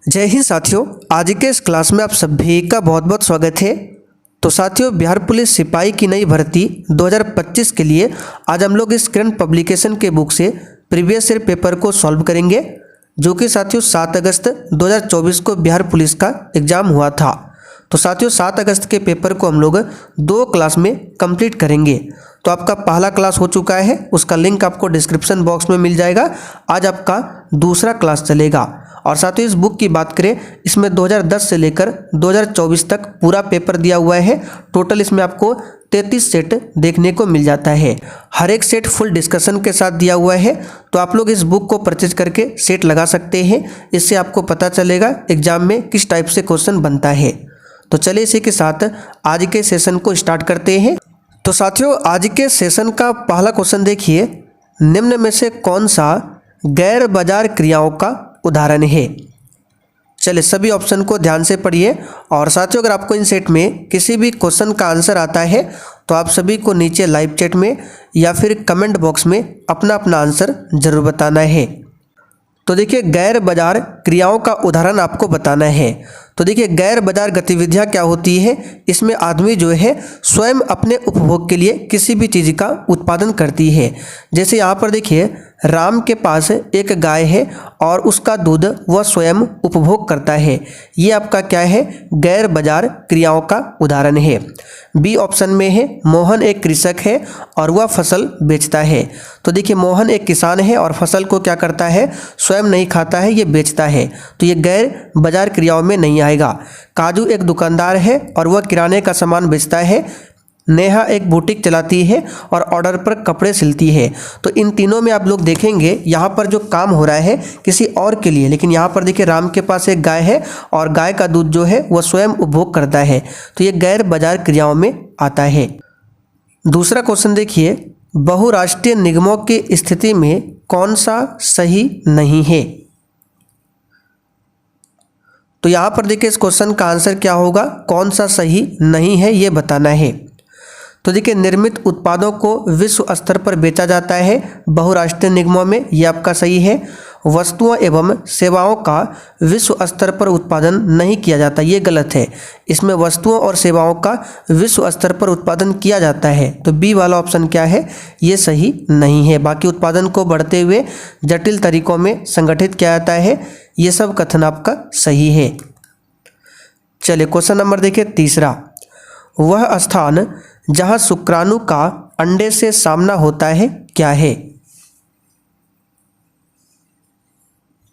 जय हिंद साथियों, आज के इस क्लास में आप सभी का बहुत बहुत स्वागत है। तो साथियों, बिहार पुलिस सिपाही की नई भर्ती 2025 के लिए आज हम लोग इस करंट पब्लिकेशन के बुक से प्रीवियस ईयर पेपर को सॉल्व करेंगे, जो कि साथियों 7 अगस्त 2024 को बिहार पुलिस का एग्ज़ाम हुआ था। तो साथियों 7 अगस्त के पेपर को हम लोग 2 क्लास में कंप्लीट करेंगे। तो आपका पहला क्लास हो चुका है, उसका लिंक आपको डिस्क्रिप्शन बॉक्स में मिल जाएगा। आज आपका दूसरा क्लास चलेगा। और साथियों इस बुक की बात करें, इसमें 2010 से लेकर 2024 तक पूरा पेपर दिया हुआ है। टोटल इसमें आपको 33 सेट देखने को मिल जाता है। हर एक सेट फुल डिस्कशन के साथ दिया हुआ है। तो आप लोग इस बुक को परचेज करके सेट लगा सकते हैं। इससे आपको पता चलेगा एग्जाम में किस टाइप से क्वेश्चन बनता है। तो चलिए इसी के साथ आज के सेशन को स्टार्ट करते हैं। तो साथियों आज के सेशन का पहला क्वेश्चन देखिए, निम्न में से कौन सा गैर बाजार क्रियाओं का उदाहरण है। चलिए सभी ऑप्शन को ध्यान से पढ़िए। और साथियों अगर आपको इन सेट में किसी भी क्वेश्चन का आंसर आता है तो आप सभी को नीचे लाइव चैट में या फिर कमेंट बॉक्स में अपना अपना आंसर जरूर बताना है। तो देखिए गैर बाजार क्रियाओं का उदाहरण आपको बताना है। तो देखिए गैर बाजार गतिविधियां क्या होती है, इसमें आदमी जो है स्वयं अपने उपभोग के लिए किसी भी चीज़ का उत्पादन करती है। जैसे यहाँ पर देखिए राम के पास एक गाय है और उसका दूध वह स्वयं उपभोग करता है। ये आपका क्या है, गैर बाजार क्रियाओं का उदाहरण है। बी ऑप्शन में है मोहन एक कृषक है और वह फसल बेचता है। तो देखिए मोहन एक किसान है और फसल को क्या करता है, स्वयं नहीं खाता है, ये बेचता है। तो ये गैर बाजार क्रियाओं में नहीं आएगा। काजू एक दुकानदार है और वह किराने का सामान बेचता है। नेहा एक बुटीक चलाती है और ऑर्डर पर कपड़े सिलती है। तो इन तीनों में आप लोग देखेंगे यहाँ पर जो काम हो रहा है किसी और के लिए, लेकिन यहाँ पर देखिए राम के पास एक गाय है और गाय का दूध जो है वह स्वयं उपभोग करता है। तो ये गैर बाजार क्रियाओं में आता है। दूसरा क्वेश्चन देखिए, बहुराष्ट्रीय निगमों की स्थिति में कौन सा सही नहीं है। तो यहाँ पर देखिए इस क्वेश्चन का आंसर क्या होगा, कौन सा सही नहीं है ये बताना है। तो देखिए निर्मित उत्पादों को विश्व स्तर पर बेचा जाता है बहुराष्ट्रीय निगमों में, ये आपका सही है। वस्तुओं एवं सेवाओं का विश्व स्तर पर उत्पादन नहीं किया जाता, ये गलत है। इसमें वस्तुओं और सेवाओं का विश्व स्तर पर उत्पादन किया जाता है। तो बी वाला ऑप्शन क्या है, ये सही नहीं है। बाकी उत्पादन को बढ़ते हुए जटिल तरीकों में संगठित किया जाता है, ये सब कथन आपका सही है। चलिए क्वेश्चन नंबर देखिए तीसरा, वह स्थान जहां शुक्राणु का अंडे से सामना होता है क्या है।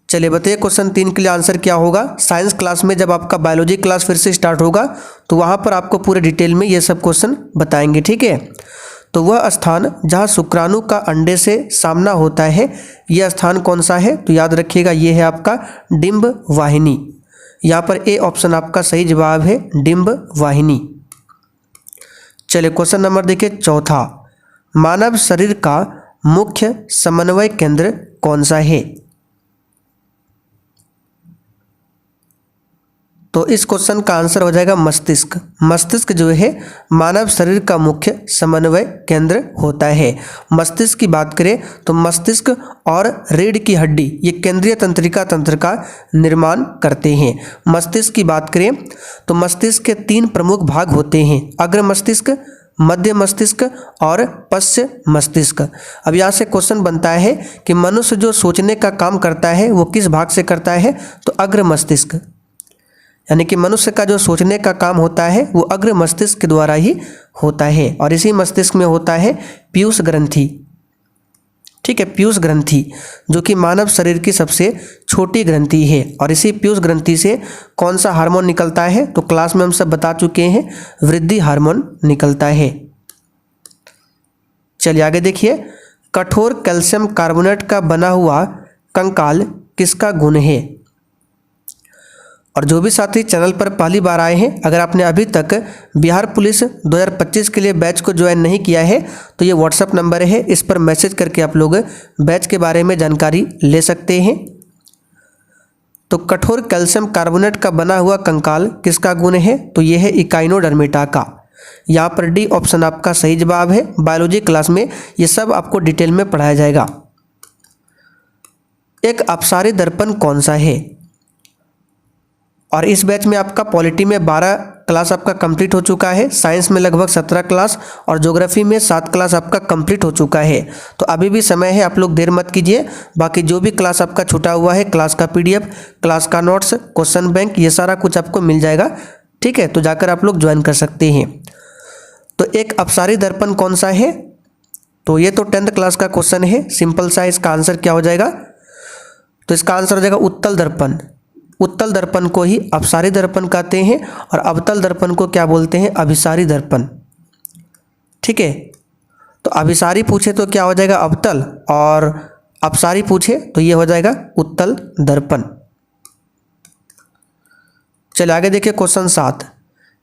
चलिए बताइए क्वेश्चन 3 के लिए आंसर क्या होगा। साइंस क्लास में जब आपका बायोलॉजी क्लास फिर से स्टार्ट होगा तो वहां पर आपको पूरे डिटेल में ये सब क्वेश्चन बताएंगे, ठीक है। तो वह स्थान जहां शुक्राणु का अंडे से सामना होता है, यह स्थान कौन सा है, तो याद रखिएगा ये है आपका डिंब वाहिनी। यहाँ पर ए ऑप्शन आपका सही जवाब है, डिंब वाहिनी। चलिए क्वेश्चन नंबर देखिए चौथा, मानव शरीर का मुख्य समन्वय केंद्र कौन सा है। तो इस क्वेश्चन का आंसर हो जाएगा मस्तिष्क। मस्तिष्क जो है मानव शरीर का मुख्य समन्वय केंद्र होता है। मस्तिष्क की बात करें तो मस्तिष्क और रीढ़ की हड्डी ये केंद्रीय तंत्रिका तंत्र का निर्माण करते हैं। मस्तिष्क की बात करें तो मस्तिष्क के 3 प्रमुख भाग होते हैं, अग्र मस्तिष्क, मध्य मस्तिष्क और पश्च मस्तिष्क। अब यहाँ से क्वेश्चन बनता है कि मनुष्य जो सोचने का काम करता है वो किस भाग से करता है, तो अग्र मस्तिष्क, यानी कि मनुष्य का जो सोचने का काम होता है वो अग्र मस्तिष्क के द्वारा ही होता है। और इसी मस्तिष्क में होता है पीयूष ग्रंथि, ठीक है, पीयूष ग्रंथि जो कि मानव शरीर की सबसे छोटी ग्रंथि है। और इसी पीयूष ग्रंथि से कौन सा हार्मोन निकलता है, तो क्लास में हम सब बता चुके हैं, वृद्धि हार्मोन निकलता है। चलिए आगे देखिए, कठोर कैल्शियम कार्बोनेट का बना हुआ कंकाल किसका गुण है। और जो भी साथी चैनल पर पहली बार आए हैं, अगर आपने अभी तक बिहार पुलिस 2025 के लिए बैच को ज्वाइन नहीं किया है तो ये व्हाट्सअप नंबर है, इस पर मैसेज करके आप लोग बैच के बारे में जानकारी ले सकते हैं। तो कठोर कैल्शियम कार्बोनेट का बना हुआ कंकाल किसका गुण है, तो ये है इकाइनोडर्मिटा का। यहाँ पर डी ऑप्शन आपका सही जवाब है। बायोलॉजी क्लास में ये सब आपको डिटेल में पढ़ाया जाएगा। एक अपसारी दर्पण कौन सा है, और इस बैच में आपका पॉलिटी में 12 क्लास आपका कंप्लीट हो चुका है, साइंस में लगभग 17 क्लास और ज्योग्राफी में 7 क्लास आपका कंप्लीट हो चुका है। तो अभी भी समय है, आप लोग देर मत कीजिए। बाकी जो भी क्लास आपका छूटा हुआ है, क्लास का PDF, क्लास का नोट्स, क्वेश्चन बैंक, ये सारा कुछ आपको मिल जाएगा। ठीक है, तो जाकर आप लोग ज्वाइन कर सकते हैं। तो एक अपसारी दर्पण कौन सा है? तो ये तो 10th क्लास का क्वेश्चन है, सिंपल सा। इसका आंसर क्या हो जाएगा? तो इसका आंसर हो जाएगा उत्तल दर्पण। उत्तल दर्पण को ही अपसारी दर्पण कहते हैं और अवतल दर्पण को क्या बोलते हैं? अभिसारी दर्पण। ठीक है, तो अभिसारी पूछे तो क्या हो जाएगा? अवतल, और अपसारी पूछे तो ये हो जाएगा उत्तल दर्पण। चलिए आगे देखिए क्वेश्चन 7।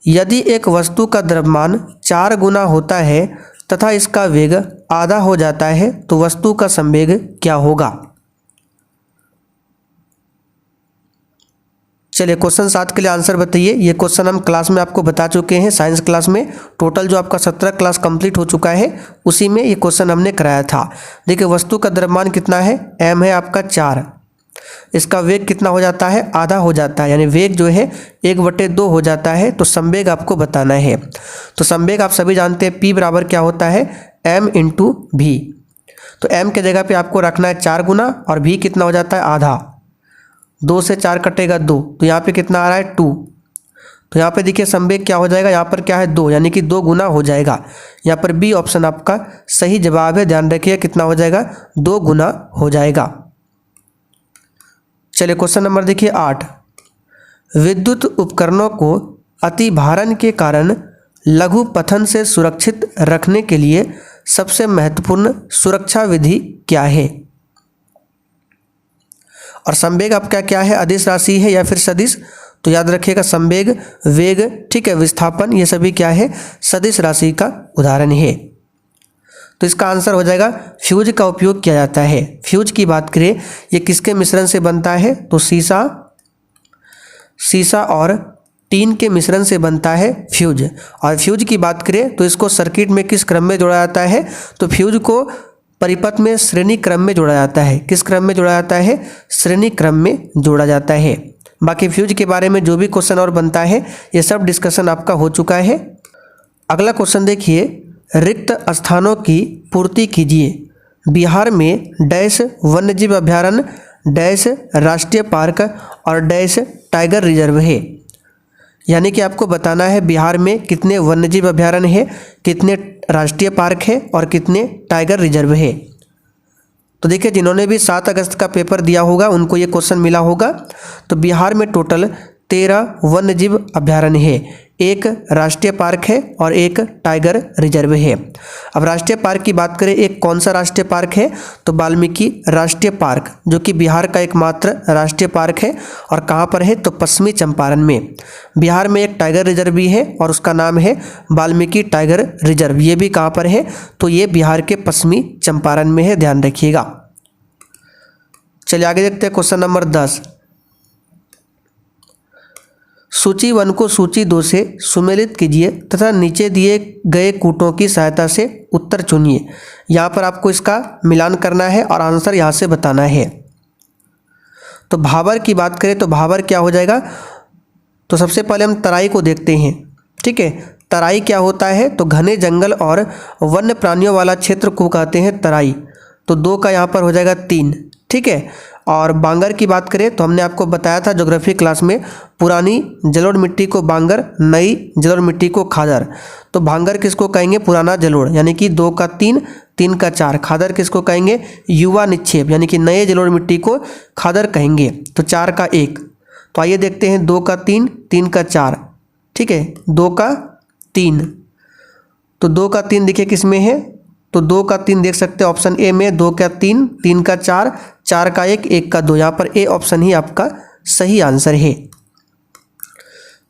यदि एक वस्तु का द्रव्यमान 4 गुना होता है तथा इसका वेग आधा हो जाता है तो वस्तु का संवेग क्या होगा? चलिए क्वेश्चन 7 के लिए आंसर बताइए। ये क्वेश्चन हम क्लास में आपको बता चुके हैं, साइंस क्लास में। टोटल जो आपका 17 क्लास कंप्लीट हो चुका है उसी में ये क्वेश्चन हमने कराया था। देखिए वस्तु का द्रव्यमान कितना है? m है आपका 4। इसका वेग कितना हो जाता है? आधा हो जाता है, यानी वेग जो है 1/2 हो जाता है। तो संवेग आपको बताना है। तो संवेग आप सभी जानते हैं P बराबर क्या होता है? m × v। तो m के जगह पे आपको रखना है 4 गुना और v कितना हो जाता है? आधा। 2 से 4 कटेगा 2, तो यहाँ पे कितना आ रहा है? 2। तो यहाँ पे देखिए संवेग क्या हो जाएगा? यहाँ पर क्या है? 2, यानी कि 2 गुना हो जाएगा। यहाँ पर बी ऑप्शन आपका सही जवाब है। ध्यान रखिए कितना हो जाएगा? 2 गुना हो जाएगा। चलिए क्वेश्चन नंबर देखिए 8। विद्युत उपकरणों को अति भारण के कारण लघु पतन से सुरक्षित रखने के लिए सबसे महत्वपूर्ण सुरक्षा विधि क्या है? और संवेग आपका क्या है? अदिश राशि है या फिर सदिश? तो याद रखिएगा संवेग, वेग, ठीक है, विस्थापन, ये सभी क्या है? सदिश राशि का उदाहरण है। तो इसका आंसर हो जाएगा फ्यूज का उपयोग किया जाता है। फ्यूज की बात करें, ये किसके मिश्रण से बनता है? तो सीसा और टीन के मिश्रण से बनता है फ्यूज। और फ्यूज की बात करें तो इसको सर्किट में किस क्रम में जोड़ा जाता है? तो फ्यूज को परिपथ में श्रेणी क्रम में जोड़ा जाता है। किस क्रम में जोड़ा जाता है? श्रेणी क्रम में जोड़ा जाता है। बाकी फ्यूज के बारे में जो भी क्वेश्चन और बनता है ये सब डिस्कशन आपका हो चुका है। अगला क्वेश्चन देखिए, रिक्त स्थानों की पूर्ति कीजिए। बिहार में डैश वन्यजीव अभ्यारण्य, डैश राष्ट्रीय पार्क और डैश टाइगर रिजर्व है। यानी कि आपको बताना है बिहार में कितने वन्यजीव अभ्यारण्य है, कितने राष्ट्रीय पार्क है और कितने टाइगर रिजर्व है। तो देखिए जिन्होंने भी 7 अगस्त का पेपर दिया होगा उनको ये क्वेश्चन मिला होगा। तो बिहार में टोटल 13 वन्यजीव अभ्यारण्य है, 1 राष्ट्रीय पार्क है और 1 टाइगर रिजर्व है। अब राष्ट्रीय पार्क की बात करें, एक कौन सा राष्ट्रीय पार्क है? तो वाल्मीकि राष्ट्रीय पार्क, जो कि बिहार का एकमात्र राष्ट्रीय पार्क है। और कहाँ पर है? तो पश्चिमी चंपारण में। बिहार में एक टाइगर रिजर्व भी है और उसका नाम है वाल्मीकि टाइगर रिजर्व। ये भी कहाँ पर है? तो ये बिहार के पश्चिमी चंपारण में है, ध्यान रखिएगा। चलिए आगे देखते हैं क्वेश्चन नंबर 10। सूची 1 को सूची 2 से सुमेलित कीजिए तथा नीचे दिए गए कूटों की सहायता से उत्तर चुनिए। यहाँ पर आपको इसका मिलान करना है और आंसर यहाँ से बताना है। तो भाबर की बात करें तो भाबर क्या हो जाएगा? तो सबसे पहले हम तराई को देखते हैं। ठीक है, तराई क्या होता है? तो घने जंगल और वन्य प्राणियों वाला क्षेत्र को कहते हैं तराई। तो 2 का यहाँ पर हो जाएगा 3। ठीक है, और बांगर की बात करें तो हमने आपको बताया था ज्योग्राफी क्लास में, पुरानी जलोढ़ मिट्टी को बांगर, नई जलोढ़ मिट्टी को खादर। तो बांगर किसको कहेंगे? पुराना जलोढ़, यानी कि 2 का 3, 3 का 4। खादर किसको कहेंगे? युवा निक्षेप, यानी कि नए जलोढ़ मिट्टी को खादर कहेंगे। तो 4 का 1। तो आइए देखते हैं 2 का 3, 3 का 4। ठीक है, 2 का 3। तो 2 का 3 देखिए किस में है? तो 2 का 3 देख सकते हैं ऑप्शन ए में। 2 का 3, 3 का 4, 4 का 1, 1 का 2। यहाँ पर ए ऑप्शन ही आपका सही आंसर है।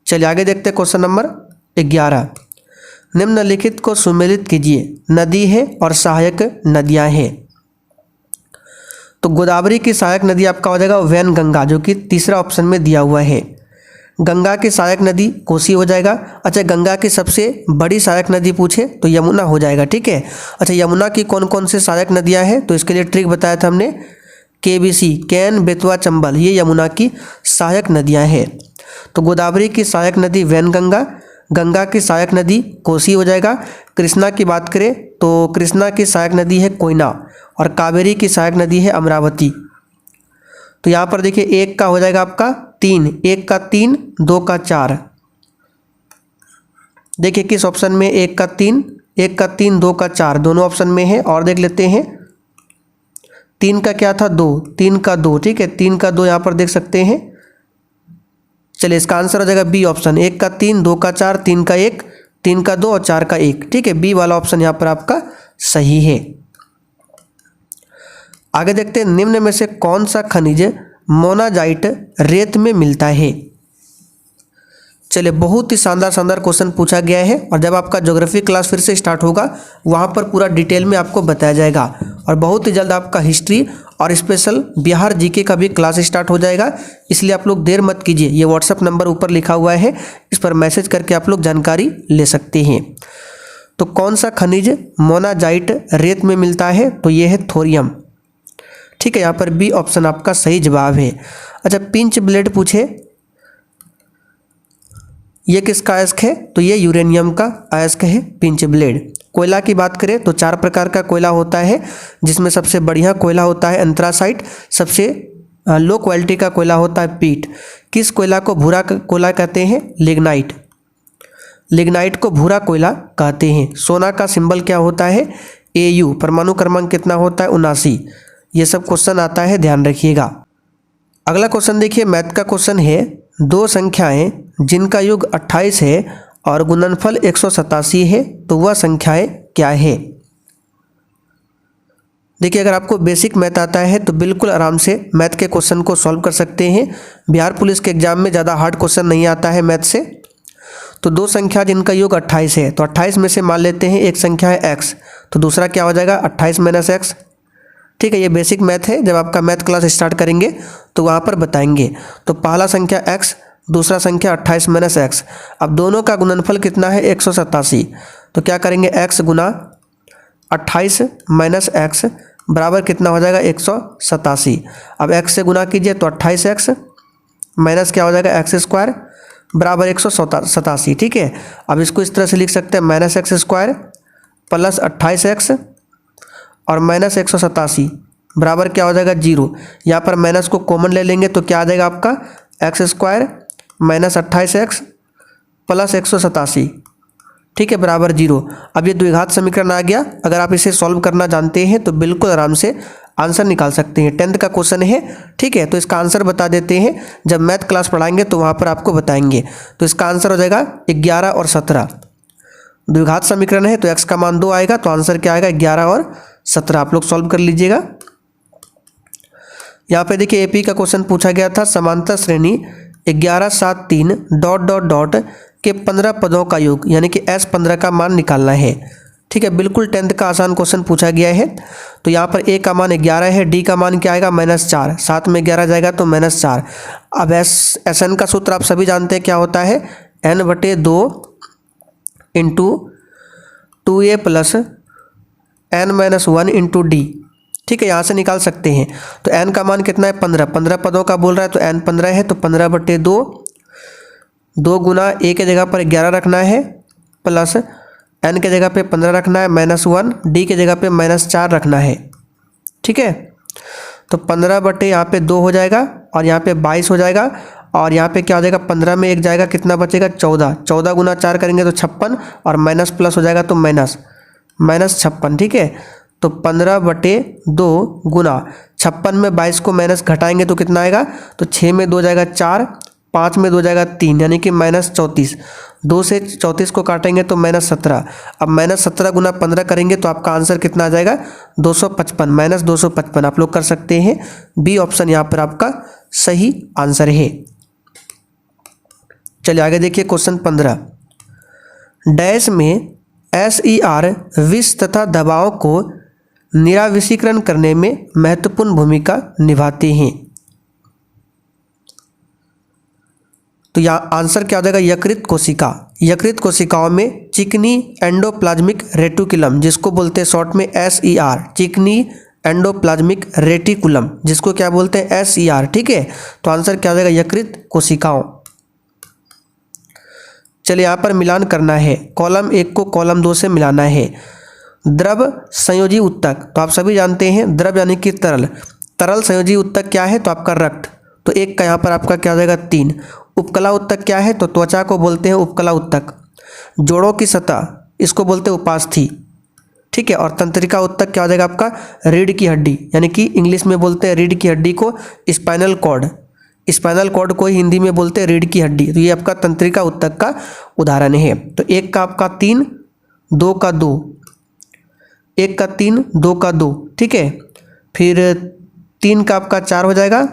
चलिए आगे देखते हैं क्वेश्चन नंबर 11। निम्नलिखित को सुमेलित कीजिए। नदी है और सहायक नदियां हैं। तो गोदावरी की सहायक नदी आपका हो जाएगा वैनगंगा, जो कि तीसरा ऑप्शन में दिया हुआ है। गंगा की सहायक नदी कोसी हो जाएगा। अच्छा, गंगा की सबसे बड़ी सहायक नदी पूछे तो यमुना हो जाएगा। ठीक है, अच्छा यमुना की कौन कौन से सहायक नदियां हैं? तो इसके लिए ट्रिक बताया था हमने, KBC, कैन, बेतवा, चंबल, ये यमुना की सहायक नदियां हैं। तो गोदावरी की सहायक नदी वैनगंगा, गंगा की सहायक नदी कोसी हो जाएगा। कृष्णा की बात करें तो कृष्णा की सहायक नदी है कोयना और कावेरी की सहायक नदी है अमरावती। तो यहाँ पर देखिए एक का हो जाएगा आपका 3, एक का 3, 2 का 4। देखिए किस ऑप्शन में एक का 3, 2 का 4 दोनों ऑप्शन में है। और देख लेते हैं 3 का क्या था 2, 3 का 2, ठीक है 3 का 2 यहाँ पर देख सकते हैं। चलिए इसका आंसर हो जाएगा बी ऑप्शन, 1 का 3, 2 का 4, 3 का 1, 3 का 2 और 4 का 1, ठीक है बी वाला ऑप्शन यहाँ पर आपका सही है। आगे देखते हैं निम्न में से कौन सा खनिज मोनाजाइट रेत में मिलता है। चलिए बहुत ही शानदार क्वेश्चन पूछा गया है और जब आपका ज्योग्राफी क्लास फिर से स्टार्ट होगा वहाँ पर पूरा डिटेल में आपको बताया जाएगा और बहुत ही जल्द आपका हिस्ट्री और स्पेशल बिहार जीके का भी क्लास स्टार्ट हो जाएगा। इसलिए आप लोग देर मत कीजिए, ये व्हाट्सअप नंबर ऊपर लिखा हुआ है, इस पर मैसेज करके आप लोग जानकारी ले सकते हैं। तो कौन सा खनिज मोनाजाइट रेत में मिलता है, तो ये है थोरियम, ठीक है यहाँ पर बी ऑप्शन आपका सही जवाब है। अच्छा पिंच ब्लेड पूछे, ये किसका अयस्क है, तो ये यूरेनियम का अयस्क है पिंच ब्लेड। कोयला की बात करें तो 4 प्रकार का कोयला होता है, जिसमें सबसे बढ़िया कोयला होता है एंथ्रासाइट, सबसे लो क्वालिटी का कोयला होता है पीट। किस कोयला को भूरा कोयला कहते हैं, लिग्नाइट, लिग्नाइट को भूरा कोयला कहते हैं। सोना का सिंबल क्या होता है, Au। परमाणु क्रमांक कितना होता है, 79। ये सब क्वेश्चन आता है, ध्यान रखिएगा। अगला क्वेश्चन देखिए मैथ का क्वेश्चन है, दो संख्याएं जिनका योग 28 है और गुणनफल 187 है, तो वह संख्याएं क्या है। देखिए अगर आपको बेसिक मैथ आता है तो बिल्कुल आराम से मैथ के क्वेश्चन को सॉल्व कर सकते हैं। बिहार पुलिस के एग्जाम में ज़्यादा हार्ड क्वेश्चन नहीं आता है मैथ से। तो दो संख्या जिनका योग 28 है, तो 28 में से मान लेते हैं एक संख्या है x, तो दूसरा क्या हो जाएगा 28 - x, ठीक है ये बेसिक मैथ है, जब आपका मैथ क्लास स्टार्ट करेंगे तो वहाँ पर बताएंगे। तो पहला संख्या x, दूसरा संख्या 28 - x। अब दोनों का गुणनफल कितना है 187, तो क्या करेंगे x गुना 28 - x बराबर कितना हो जाएगा 187। अब x से गुना कीजिए तो 28x माइनस क्या हो जाएगा x² बराबर 187, ठीक है। अब इसको इस तरह से लिख सकते हैं -x² प्लस 28x और -187 बराबर क्या हो जाएगा 0। यहाँ पर माइनस को कॉमन ले लेंगे तो क्या आ जाएगा आपका x² - 28x प्लस 187, ठीक है बराबर 0। अब ये द्विघात समीकरण आ गया। अगर आप इसे सॉल्व करना जानते हैं तो बिल्कुल आराम से आंसर निकाल सकते हैं। 10th का क्वेश्चन है, ठीक है। तो इसका आंसर बता देते हैं, जब मैथ क्लास पढ़ाएंगे तो वहाँ पर आपको बताएंगे। तो इसका आंसर हो जाएगा 11 और 17। द्विघात समीकरण है तो x का मान 2 आएगा, तो आंसर क्या आएगा 11 और 17। आप लोग सॉल्व कर लीजिएगा। यहाँ पे देखिए एपी का क्वेश्चन पूछा गया था, समांतर श्रेणी 11 7 3 ... के 15 पदों का योग यानी कि S15 का मान निकालना है, ठीक है। बिल्कुल 10th का आसान क्वेश्चन पूछा गया है। तो यहाँ पर A का मान 11 है, D का मान क्या आएगा -4, 7 में 11 जाएगा तो -4। अब SN का सूत्र आप सभी जानते हैं क्या होता है, n/2 × 2a + n - 1 × d, ठीक है यहाँ से निकाल सकते हैं। तो n का मान कितना है 15 पदों का बोल रहा है, तो n 15 है, तो 15/2 2 गुना a के जगह पर 11 रखना है प्लस n के जगह पे 15 रखना है -1, d के जगह पे -4 रखना है, ठीक है। तो 15/, यहाँ पे 2 हो जाएगा और यहाँ पे 22 हो जाएगा और यहाँ पे क्या हो जाएगा 15 में 1 जाएगा, कितना बचेगा 14। 14 गुना 4 करेंगे तो 56 और माइनस प्लस हो जाएगा तो -56, ठीक है। तो 15/2 गुना 56 में 22 को माइनस घटाएंगे तो कितना आएगा, तो 6 में 2 जाएगा 4, 5 में 2 जाएगा 3 यानी कि -34। 2 से 34 को काटेंगे तो -17। अब -17 गुना 15 करेंगे तो आपका आंसर कितना आ जाएगा 255, -255 आप लोग कर सकते हैं। बी ऑप्शन यहाँ पर आपका सही आंसर है। चलिए आगे देखिए क्वेश्चन 15। डैश में SER विष तथा दबाव को निराविषीकरण करने में महत्वपूर्ण भूमिका निभाते हैं। तो यहाँ आंसर क्या हो जाएगा यकृत कोशिका। यकृत कोशिकाओं में चिकनी एंडोप्लाज्मिक रेटिकुलम, जिसको बोलते हैं शॉर्ट में SER, चिकनी एंडोप्लाज्मिक रेटिकुलम, जिसको क्या बोलते हैं SER, ठीक है। तो आंसर क्या हो जाएगा यकृत कोशिकाओं। चलिए यहाँ पर मिलान करना है, कॉलम 1 को कॉलम 2 से मिलाना है। द्रव संयोजी उत्तक, तो आप सभी जानते हैं द्रव यानी कि तरल, तरल संयोजी उत्तक क्या है तो आपका रक्त, तो 1 का यहाँ पर आपका क्या हो जाएगा 3। उपकला उत्तक क्या है तो त्वचा को बोलते हैं उपकला उत्तक। जोड़ों की सतह इसको बोलते हैं उपास्थि, ठीक है। और तंत्रिका उत्तक क्या हो जाएगा आपका रीढ़ की हड्डी, यानी कि इंग्लिश में बोलते हैं रीढ़ की हड्डी को स्पाइनल कॉर्ड, स्पाइनल कॉर्ड को हिंदी में बोलते हैं रीढ़ की हड्डी। तो ये आपका तंत्रिका उत्तक का उदाहरण है। तो 1 का आपका 3, 2 का 2, 1 का 3, 2 का 2, ठीक है। फिर 3 का आपका 4 हो जाएगा,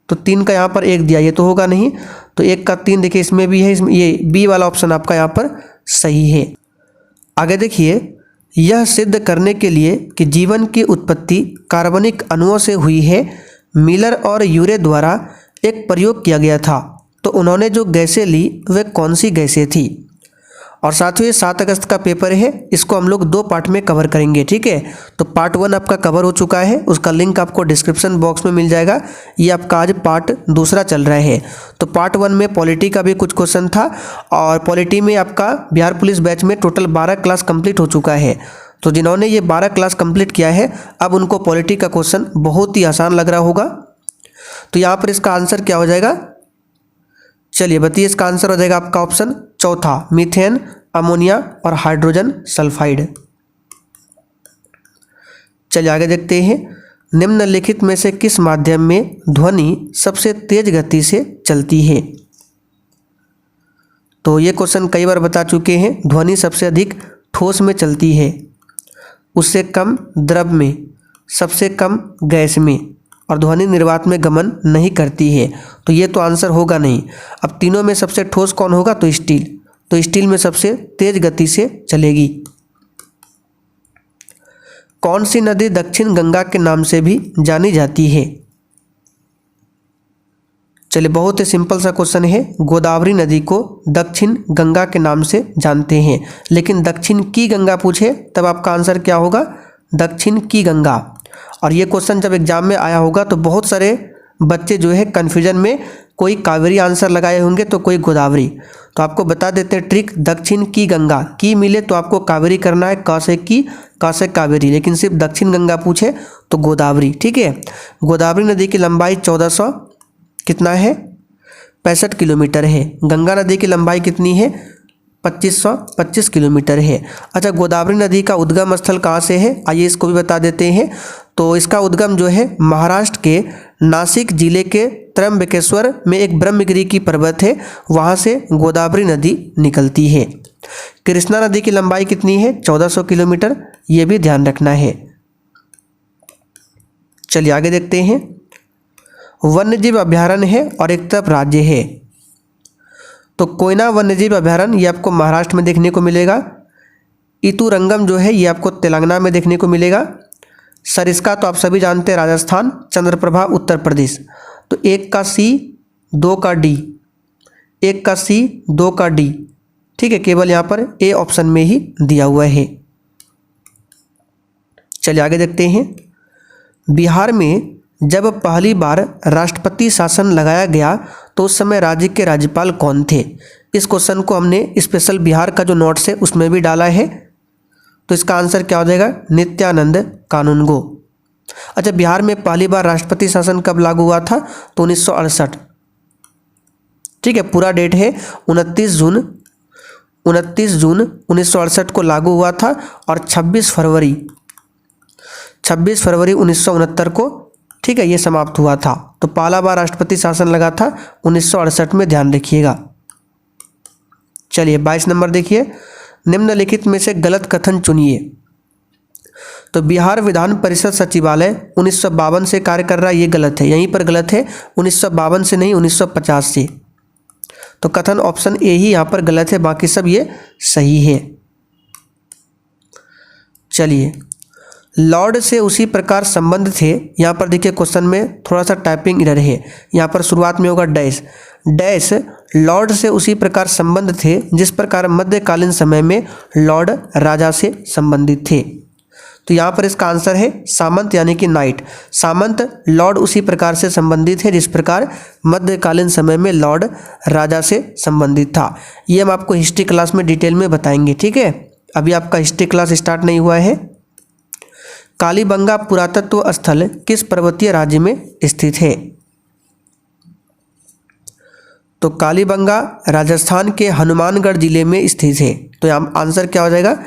तो 3 का यहाँ पर 1 दिया, ये तो होगा नहीं, तो 1 का 3 देखिए इसमें भी है, इसमें ये बी वाला ऑप्शन आपका यहाँ पर सही है। आगे देखिए, यह सिद्ध करने के लिए कि जीवन की उत्पत्ति कार्बनिक अणुओं से हुई है, मिलर और यूरे द्वारा एक प्रयोग किया गया था। तो उन्होंने जो गैसें ली वे कौन सी गैसें थी। और साथियों ये 7 अगस्त का पेपर है, इसको हम लोग 2 पार्ट में कवर करेंगे, ठीक है। तो पार्ट 1 आपका कवर हो चुका है, उसका लिंक आपको डिस्क्रिप्शन बॉक्स में मिल जाएगा। ये आपका आज पार्ट 2 चल रहा है। तो पार्ट 1 में पॉलिटी का भी कुछ क्वेश्चन था, और पॉलिटी में आपका बिहार पुलिस बैच में टोटल 12 क्लास कंप्लीट हो चुका है। तो जिन्होंने ये 12 क्लास कंप्लीट किया है, अब उनको पॉलिटी का क्वेश्चन बहुत ही आसान लग रहा होगा। तो यहाँ पर इसका आंसर क्या हो जाएगा, चलिए बताइए। इसका आंसर हो जाएगा आपका ऑप्शन चौथा, मीथेन, अमोनिया और हाइड्रोजन सल्फाइड। चलिए आगे देखते हैं, निम्नलिखित में से किस माध्यम में ध्वनि सबसे तेज गति से चलती है। तो ये क्वेश्चन कई बार बता चुके हैं। ध्वनि सबसे अधिक ठोस में चलती है, उससे कम द्रव में, सबसे कम गैस में, और ध्वनि निर्वात में गमन नहीं करती है। तो ये तो आंसर होगा नहीं। अब तीनों में सबसे ठोस कौन होगा तो स्टील, तो स्टील में सबसे तेज गति से चलेगी। कौन सी नदी दक्षिण गंगा के नाम से भी जानी जाती है। चलिए बहुत ही सिंपल सा क्वेश्चन है। गोदावरी नदी को दक्षिण गंगा के नाम से जानते हैं, लेकिन दक्षिण की गंगा पूछे तब आपका आंसर क्या होगा, दक्षिण की गंगा। और ये क्वेश्चन जब एग्जाम में आया होगा तो बहुत सारे बच्चे जो है कन्फ्यूजन में, कोई कावेरी आंसर लगाए होंगे तो कोई गोदावरी। तो आपको बता देते हैं ट्रिक, दक्षिण की गंगा, की मिले तो आपको कावेरी करना है, का से की, का से कावेरी, लेकिन सिर्फ दक्षिण गंगा पूछे तो गोदावरी, ठीक है। गोदावरी नदी की लंबाई 1400 कितना है 65 किलोमीटर है। गंगा नदी की लंबाई कितनी है 2525 किलोमीटर है। अच्छा, गोदावरी नदी का उद्गम स्थल कहाँ से है, आइए इसको भी बता देते हैं। तो इसका उद्गम जो है महाराष्ट्र के नासिक जिले के त्र्यंबकेश्वर में एक ब्रह्मगिरी की पर्वत है, वहाँ से गोदावरी नदी निकलती है। कृष्णा नदी की लंबाई कितनी है 1400 किलोमीटर, ये भी ध्यान रखना है। चलिए आगे देखते हैं, वन्यजीव अभ्यारण्य है और एक तरफ राज्य है। तो कोयना वन्यजीव अभ्यारण्य ये आपको महाराष्ट्र में देखने को मिलेगा। इतुरंगम जो है ये आपको तेलंगाना में देखने को मिलेगा। सरिस्का तो आप सभी जानते हैं राजस्थान, चंद्रप्रभा उत्तर प्रदेश। तो 1 का C 2 का D, 1 का C 2 का D, ठीक है। केवल यहाँ पर ए ऑप्शन में ही दिया हुआ है। चलिए आगे देखते हैं, बिहार में जब पहली बार राष्ट्रपति शासन लगाया गया तो उस समय राज्य के राज्यपाल कौन थे। इस क्वेश्चन को हमने स्पेशल बिहार का जो नोट्स है उसमें भी डाला है। तो इसका आंसर क्या हो जाएगा, नित्यानंद कानूनगो। अच्छा, बिहार में पहली बार राष्ट्रपति शासन कब लागू हुआ था तो 1968, ठीक है। पूरा डेट है 29 जून 1968 को लागू हुआ था, और 26 फरवरी 1969 को, ठीक है, ये समाप्त हुआ था। तो पहला बार राष्ट्रपति शासन लगा था 1968 में, ध्यान रखिएगा। चलिए 22 नंबर देखिए, निम्नलिखित में से गलत कथन चुनिए। तो बिहार विधान परिषद सचिवालय 1952 से कार्य कर रहा है, ये गलत है, यहीं पर गलत है। 1952 से नहीं, 1950 से। तो कथन ऑप्शन ए ही यहाँ पर गलत है, बाकी सब ये सही है। चलिए, लॉर्ड से उसी प्रकार संबंध थे। यहाँ पर देखिए क्वेश्चन में थोड़ा सा टाइपिंग एरर है। यहाँ पर शुरुआत में होगा डैश, लॉर्ड से उसी प्रकार संबंध थे जिस प्रकार मध्यकालीन समय में लॉर्ड राजा से संबंधित थे। तो यहाँ पर इसका आंसर है सामंत यानी कि नाइट। सामंत लॉर्ड उसी प्रकार से संबंधित है जिस प्रकार मध्यकालीन समय में लॉर्ड राजा से संबंधित था। ये हम आपको हिस्ट्री क्लास में डिटेल में बताएंगे, ठीक है। अभी आपका हिस्ट्री क्लास स्टार्ट नहीं हुआ है। कालीबंगा पुरातत्व स्थल किस पर्वतीय राज्य में स्थित है? तो कालीबंगा राजस्थान के हनुमानगढ़ जिले में स्थित है। तो यहाँ आंसर क्या हो जाएगा?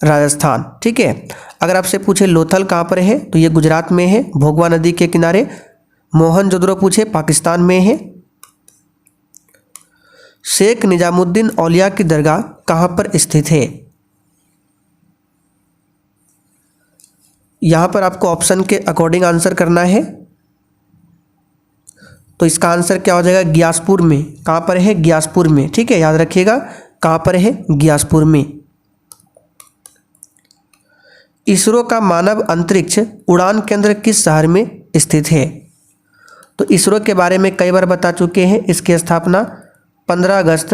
राजस्थान, ठीक है। अगर आपसे पूछे लोथल कहाँ पर है तो ये गुजरात में है, भोगवा नदी के किनारे। मोहनजोदड़ो पूछे पाकिस्तान में है। शेख निजामुद्दीन औलिया की दरगाह कहाँ पर स्थित है? यहाँ पर आपको ऑप्शन के अकॉर्डिंग आंसर करना है। तो इसका आंसर क्या हो जाएगा? ग्यासपुर में। कहाँ पर है? ग्यासपुर में, ठीक है, याद रखिएगा कहाँ पर है? ग्यासपुर में। इसरो का मानव अंतरिक्ष उड़ान केंद्र किस शहर में स्थित है? तो इसरो के बारे में कई बार बता चुके हैं। इसकी स्थापना 15 अगस्त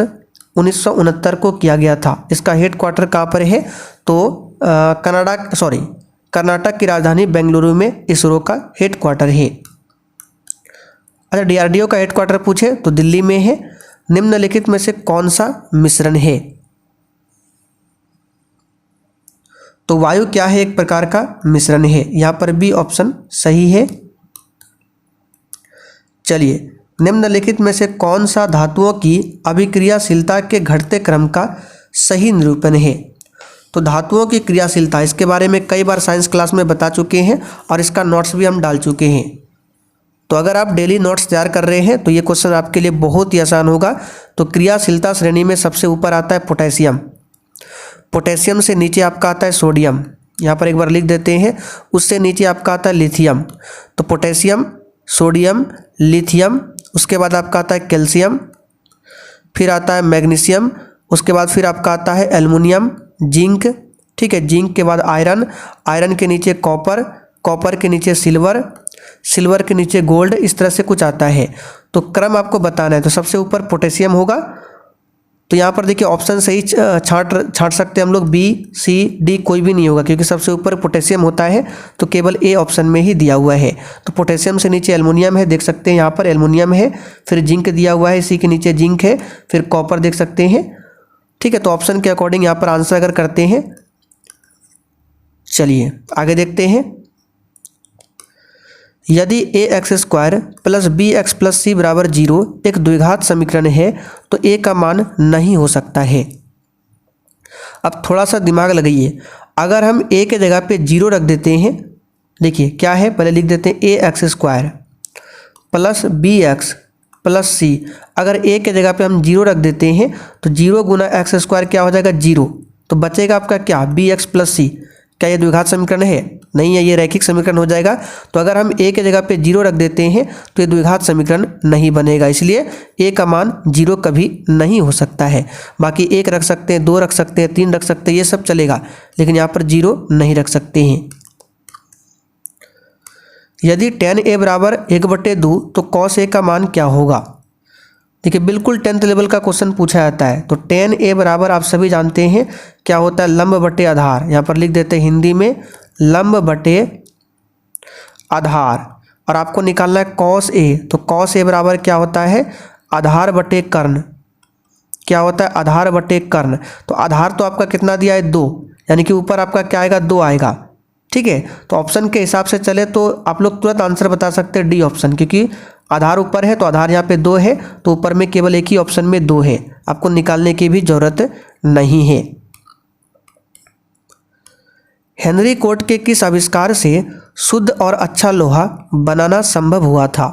1969 को किया गया था। इसका हेडक्वार्टर कहाँ पर है? तो कर्नाटक की राजधानी बेंगलुरु में इसरो का हेडक्वार्टर है। अच्छा, डीआरडीओ का हेडक्वार्टर पूछे तो दिल्ली में है। निम्नलिखित में से कौन सा मिश्रण है? तो वायु क्या है? एक प्रकार का मिश्रण है। यहां पर भी ऑप्शन सही है। चलिए, निम्नलिखित में से कौन सा धातुओं की अभिक्रियाशीलता के घटते क्रम का सही निरूपण है? तो धातुओं की क्रियाशीलता, इसके बारे में कई बार साइंस क्लास में बता चुके हैं और इसका नोट्स भी हम डाल चुके हैं। तो अगर आप डेली नोट्स तैयार कर रहे हैं तो ये क्वेश्चन आपके लिए बहुत ही आसान होगा। तो क्रियाशीलता श्रेणी में सबसे ऊपर आता है पोटेशियम। पोटेशियम से नीचे आपका आता है सोडियम, यहाँ पर एक बार लिख देते हैं। उससे नीचे आपका आता है लिथियम। तो पोटेशियम, सोडियम, लिथियम, उसके बाद आपका आता है कैल्शियम, फिर आता है मैग्नीशियम, उसके बाद फिर आपका आता है एल्युमिनियम, जिंक, ठीक है। जिंक के बाद आयरन, आयरन के नीचे कॉपर, कॉपर के नीचे सिल्वर, सिल्वर के नीचे गोल्ड, इस तरह से कुछ आता है। तो क्रम आपको बताना है। तो सबसे ऊपर पोटेशियम होगा। तो यहाँ पर देखिए ऑप्शन सही छांट सकते हैं हम लोग। बी, सी, डी कोई भी नहीं होगा क्योंकि सबसे ऊपर पोटेशियम होता है। तो केवल ए ऑप्शन में ही दिया हुआ है। तो पोटेशियम से नीचे एल्युमिनियम है, देख सकते हैं यहाँ पर एल्युमिनियम है। फिर जिंक दिया हुआ है, इसी के नीचे जिंक है, फिर कॉपर देख सकते हैं, ठीक है। तो ऑप्शन के अकॉर्डिंग यहाँ पर आंसर अगर करते हैं। चलिए आगे देखते हैं। यदि ax² + bx + c = 0 एक द्विघात समीकरण है तो a का मान नहीं हो सकता है। अब थोड़ा सा दिमाग लगाइए। अगर हम a के जगह पे 0 रख देते हैं, देखिए क्या है, पहले लिख देते हैं ax² + bx + c। अगर a के जगह पे हम 0 रख देते हैं तो 0 × x² क्या हो जाएगा? 0। तो बचेगा आपका क्या? bx + c। क्या ये द्विघात समीकरण है? नहीं है, ये रैखिक समीकरण हो जाएगा। तो अगर हम a के जगह पे 0 रख देते हैं तो ये द्विघात समीकरण नहीं बनेगा। इसलिए a का मान 0 कभी नहीं हो सकता है। बाकी 1 रख सकते हैं, 2 रख सकते हैं, 3 रख सकते हैं, ये सब चलेगा, लेकिन यहाँ पर 0 नहीं रख सकते हैं। यदि tan a = 1/2 तो cos a का मान क्या होगा? देखिए बिल्कुल 10th लेवल का क्वेश्चन पूछा जाता है। तो tan a बराबर आप सभी जानते हैं क्या होता है? लंब बटे आधार। यहाँ पर लिख देते हैं हिंदी में लंब बटे आधार। और आपको निकालना है cos a। तो cos a बराबर क्या होता है? आधार बटे कर्ण। क्या होता है? आधार बटे कर्ण। तो आधार तो आपका कितना दिया है? 2, यानी कि ऊपर आपका क्या आएगा? 2 आएगा, ठीक है। तो ऑप्शन के हिसाब से चले तो आप लोग तुरंत आंसर बता सकते हैं डी ऑप्शन, क्योंकि आधार ऊपर है तो आधार यहाँ पे 2 है, तो ऊपर में केवल एक ही ऑप्शन में 2 है, आपको निकालने की भी जरूरत नहीं है। हेनरी कोट के किस आविष्कार से शुद्ध और अच्छा लोहा बनाना संभव हुआ था?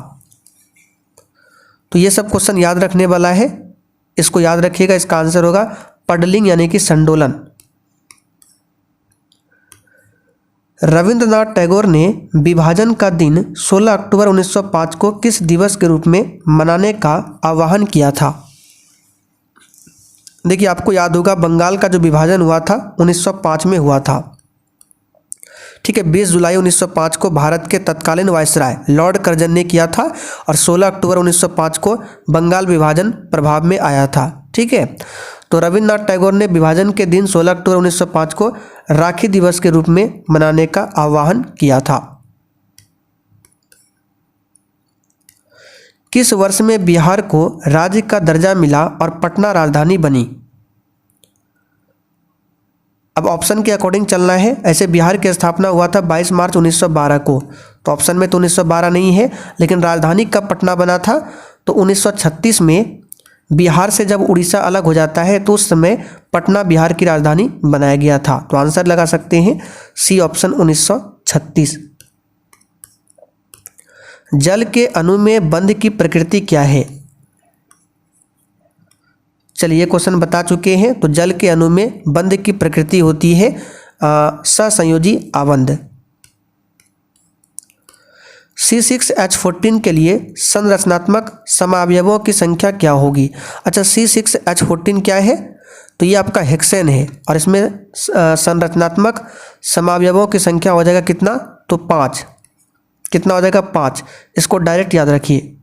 तो ये सब क्वेश्चन याद रखने वाला है, इसको याद रखिएगा। इसका आंसर होगा पडलिंग यानी कि संडोलन। रविंद्रनाथ टैगोर ने विभाजन का दिन 16 अक्टूबर 1905 को किस दिवस के रूप में मनाने का आह्वान किया था? देखिए आपको याद होगा बंगाल का जो विभाजन हुआ था 1905 में हुआ था, ठीक है। 20 जुलाई 1905 को भारत के तत्कालीन वायसराय लॉर्ड कर्जन ने किया था और 16 अक्टूबर 1905 को बंगाल विभाजन प्रभाव में आया था, ठीक है। तो रविन्द्रनाथ टैगोर ने विभाजन के दिन 16 अक्टूबर 1905 को राखी दिवस के रूप में मनाने का आह्वान किया था। किस वर्ष में बिहार को राज्य का दर्जा मिला और पटना राजधानी बनी? अब ऑप्शन के अकॉर्डिंग चलना है। ऐसे बिहार की स्थापना हुआ था 22 मार्च 1912 को, तो ऑप्शन में तो 1912 नहीं है, लेकिन राजधानी कब पटना बना था? तो 1936 में बिहार से जब उड़ीसा अलग हो जाता है तो उस समय पटना बिहार की राजधानी बनाया गया था। तो आंसर लगा सकते हैं सी ऑप्शन 1936। जल के अणु में बंध की प्रकृति क्या है? चलिए क्वेश्चन बता चुके हैं। तो जल के अणु में बंध की प्रकृति होती है सहसंयोजी आबंध। C6H14 के लिए संरचनात्मक समावयवों की संख्या क्या होगी? अच्छा, C6H14 क्या है? तो ये आपका हेक्सेन है और इसमें संरचनात्मक समावयवों की संख्या हो जाएगा कितना? तो 5। कितना हो जाएगा? 5। इसको डायरेक्ट याद रखिए।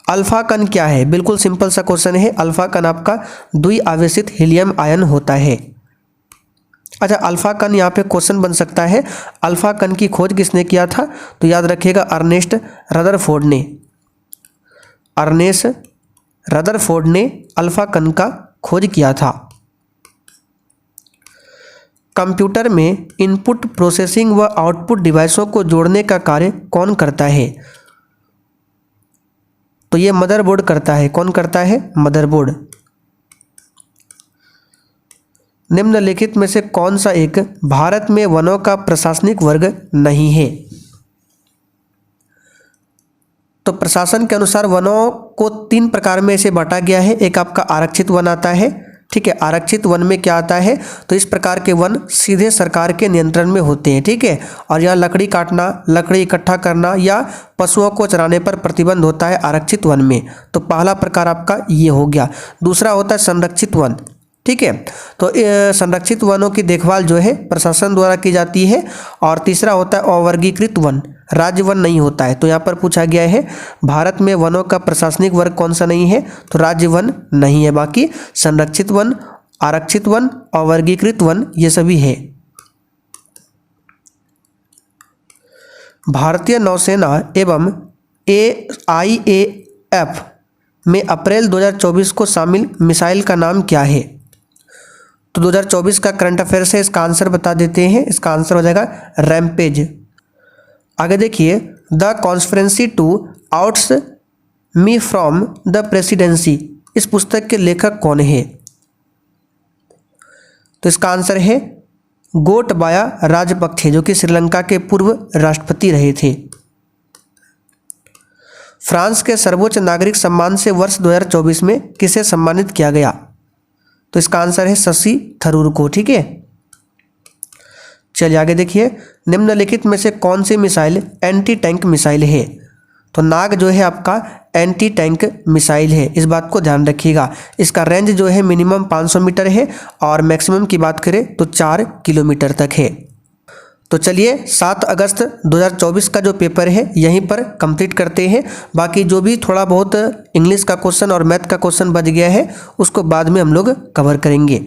अल्फा कण क्या है? बिल्कुल सिंपल सा क्वेश्चन है। अल्फा कण आपका द्विआवेशित हीलियम आयन होता है। अच्छा, अल्फा कण यहाँ पे क्वेश्चन बन सकता है, अल्फा कण की खोज किसने किया था? तो याद रखिएगा अर्नेस्ट रदरफोर्ड ने। अर्नेस्ट रदरफोर्ड ने अल्फा कण का खोज किया था। कंप्यूटर में इनपुट प्रोसेसिंग व आउटपुट डिवाइसों को जोड़ने का कार्य कौन करता है? तो ये मदरबोर्ड करता है। कौन करता है? मदरबोर्ड। निम्नलिखित में से कौन सा एक भारत में वनों का प्रशासनिक वर्ग नहीं है? तो प्रशासन के अनुसार वनों को 3 प्रकार में इसे बांटा गया है। एक आपका आरक्षित वन आता है, ठीक है। आरक्षित वन में क्या आता है? तो इस प्रकार के वन सीधे सरकार के नियंत्रण में होते हैं, ठीक है। और यहाँ लकड़ी काटना, लकड़ी इकट्ठा करना या पशुओं को चराने पर प्रतिबंध होता है आरक्षित वन में। तो पहला प्रकार आपका ये हो गया। दूसरा होता है संरक्षित वन, ठीक है। तो संरक्षित वनों की देखभाल जो है प्रशासन द्वारा की जाती है। और तीसरा होता है अवर्गीकृत वन, राज्य वन नहीं होता है। तो यहाँ पर पूछा गया है भारत में वनों का प्रशासनिक वर्ग कौन सा नहीं है? तो राज्य वन नहीं है, बाकी संरक्षित वन, आरक्षित वन, अवर्गीकृत वन ये सभी है। भारतीय नौसेना एवं AIAF में अप्रैल 2024 को शामिल मिसाइल का नाम क्या है? तो 2024 का करंट अफेयर्स है, इसका आंसर बता देते हैं। इसका आंसर हो जाएगा रैम्पेज। आगे देखिए, द कॉन्स्पिरेसी टू आउट्स मी फ्रॉम द प्रेसिडेंसी, इस पुस्तक के लेखक कौन है? तो इसका आंसर है गोटबाया राजपक्षे, जो कि श्रीलंका के पूर्व राष्ट्रपति रहे थे। फ्रांस के सर्वोच्च नागरिक सम्मान से वर्ष 2024 में किसे सम्मानित किया गया? तो इसका आंसर है शशि थरूर को, ठीक है। चलिए आगे देखिए, निम्नलिखित में से कौन सी मिसाइल एंटी टैंक मिसाइल है? तो नाग जो है आपका एंटी टैंक मिसाइल है, इस बात को ध्यान रखिएगा। इसका रेंज जो है मिनिमम 500 मीटर है और मैक्सिमम की बात करें तो 4 किलोमीटर तक है। तो चलिए 7 अगस्त 2024 का जो पेपर है यहीं पर कंप्लीट करते हैं। बाकी जो भी थोड़ा बहुत इंग्लिश का क्वेश्चन और मैथ का क्वेश्चन बच गया है उसको बाद में हम लोग कवर करेंगे।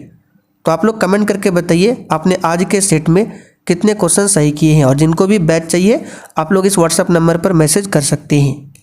तो आप लोग कमेंट करके बताइए आपने आज के सेट में कितने क्वेश्चन सही किए हैं, और जिनको भी बैच चाहिए आप लोग इस व्हाट्सएप नंबर पर मैसेज कर सकते हैं।